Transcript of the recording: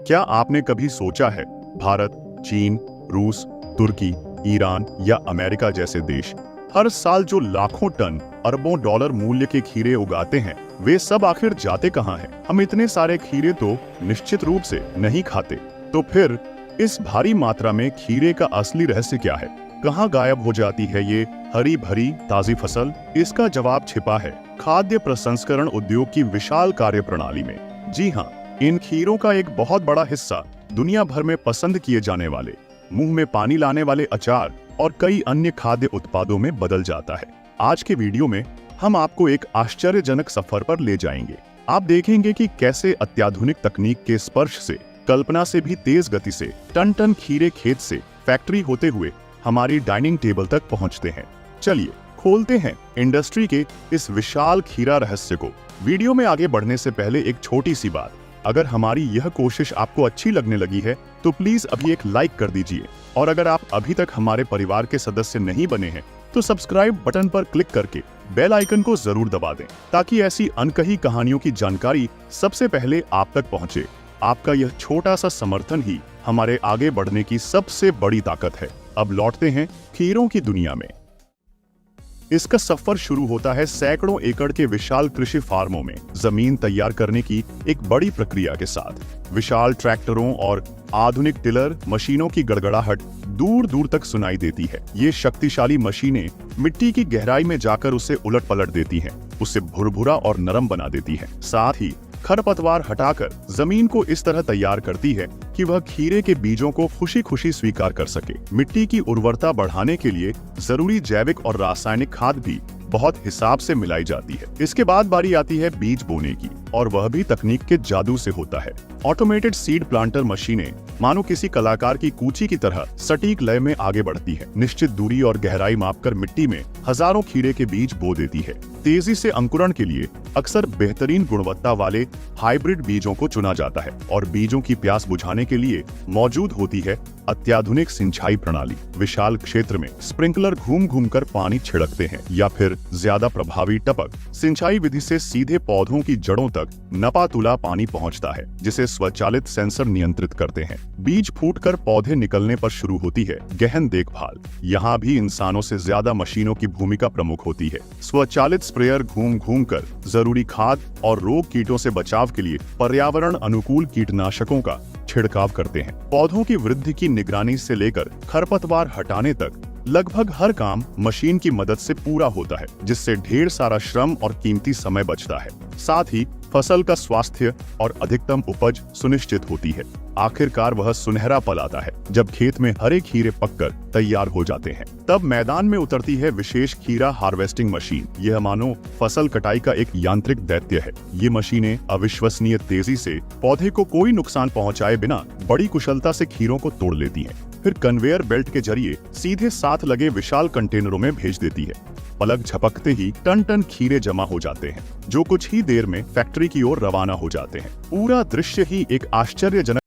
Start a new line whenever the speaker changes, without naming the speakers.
क्या आपने कभी सोचा है भारत, चीन, रूस, तुर्की, ईरान या अमेरिका जैसे देश हर साल जो लाखों टन अरबों डॉलर मूल्य के खीरे उगाते हैं, वे सब आखिर जाते कहाँ हैं? हम इतने सारे खीरे तो निश्चित रूप से नहीं खाते। तो फिर इस भारी मात्रा में खीरे का असली रहस्य क्या है? कहाँ गायब हो जाती है ये हरी भरी ताजी फसल? इसका जवाब छिपा है खाद्य प्रसंस्करण उद्योग की विशाल कार्यप्रणाली में। जी हाँ, इन खीरों का एक बहुत बड़ा हिस्सा दुनिया भर में पसंद किए जाने वाले, मुंह में पानी लाने वाले अचार और कई अन्य खाद्य उत्पादों में बदल जाता है। आज के वीडियो में हम आपको एक आश्चर्यजनक सफर पर ले जाएंगे। आप देखेंगे कि कैसे अत्याधुनिक तकनीक के स्पर्श से, कल्पना से भी तेज गति से टन टन खीरे खेत से फैक्ट्री होते हुए हमारी डाइनिंग टेबल तक पहुंचते हैं। चलिए खोलते हैं इंडस्ट्री के इस विशाल खीरा रहस्य को। वीडियो में आगे बढ़ने से पहले एक छोटी सी बात, अगर हमारी यह कोशिश आपको अच्छी लगने लगी है तो प्लीज अभी एक लाइक कर दीजिए, और अगर आप अभी तक हमारे परिवार के सदस्य नहीं बने हैं तो सब्सक्राइब बटन पर क्लिक करके बेल आइकन को जरूर दबा दें, ताकि ऐसी अनकही कहानियों की जानकारी सबसे पहले आप तक पहुंचे। आपका यह छोटा सा समर्थन ही हमारे आगे बढ़ने की सबसे बड़ी ताकत है। अब लौटते हैं खीरों की दुनिया में। इसका सफर शुरू होता है सैकड़ों एकड़ के विशाल कृषि फार्मों में जमीन तैयार करने की एक बड़ी प्रक्रिया के साथ। विशाल ट्रैक्टरों और आधुनिक टिलर मशीनों की गड़गड़ाहट दूर दूर तक सुनाई देती है। ये शक्तिशाली मशीनें मिट्टी की गहराई में जाकर उसे उलट पलट देती हैं, उसे भुरभुरा और नरम बना देती हैं। साथ ही खरपतवार हटाकर जमीन को इस तरह तैयार करती है कि वह खीरे के बीजों को खुशी खुशी स्वीकार कर सके। मिट्टी की उर्वरता बढ़ाने के लिए जरूरी जैविक और रासायनिक खाद भी बहुत हिसाब से मिलाई जाती है। इसके बाद बारी आती है बीज बोने की, और वह भी तकनीक के जादू से होता है। ऑटोमेटेड सीड प्लांटर मशीनें मानो किसी कलाकार की कूची की तरह सटीक लय में आगे बढ़ती है। निश्चित दूरी और गहराई मापकर मिट्टी में हजारों खीरे के बीज बो देती है। तेजी से अंकुरण के लिए अक्सर बेहतरीन गुणवत्ता वाले हाइब्रिड बीजों को चुना जाता है, और बीजों की प्यास बुझाने के लिए मौजूद होती है अत्याधुनिक सिंचाई प्रणाली। विशाल क्षेत्र में स्प्रिंकलर घूम घूम कर पानी छिड़कते हैं, या फिर ज्यादा प्रभावी टपक सिंचाई विधि से सीधे पौधों की जड़ों तक नपातुला पानी पहुंचता है, जिसे स्वचालित सेंसर नियंत्रित करते हैं। बीज फूटकर पौधे निकलने पर शुरू होती है गहन देखभाल। यहाँ भी इंसानों से ज्यादा मशीनों की भूमिका प्रमुख होती है। स्वचालित स्प्रेयर घूम घूम कर जरूरी खाद और रोग कीटों से बचाव के लिए पर्यावरण अनुकूल कीटनाशकों का छिड़काव करते हैं। पौधों की वृद्धि की निगरानी से लेकर खरपतवार हटाने तक लगभग हर काम मशीन की मदद से पूरा होता है, जिससे ढेर सारा श्रम और कीमती समय बचता है। साथ ही फसल का स्वास्थ्य और अधिकतम उपज सुनिश्चित होती है। आखिरकार वह सुनहरा पल आता है जब खेत में हरे खीरे पककर तैयार हो जाते हैं। तब मैदान में उतरती है विशेष खीरा हार्वेस्टिंग मशीन। यह मानो फसल कटाई का एक यांत्रिक दैत्य है। ये मशीनें अविश्वसनीय तेजी से पौधे को कोई नुकसान पहुंचाए बिना बड़ी कुशलता से खीरों को तोड़ लेती हैं, फिर कन्वेयर बेल्ट के जरिए सीधे साथ लगे विशाल कंटेनरों में भेज देती है। पलक झपकते ही टन टन खीरे जमा हो जाते हैं, जो कुछ ही देर में फैक्ट्री की ओर रवाना हो जाते हैं। पूरा दृश्य ही एक आश्चर्यजनक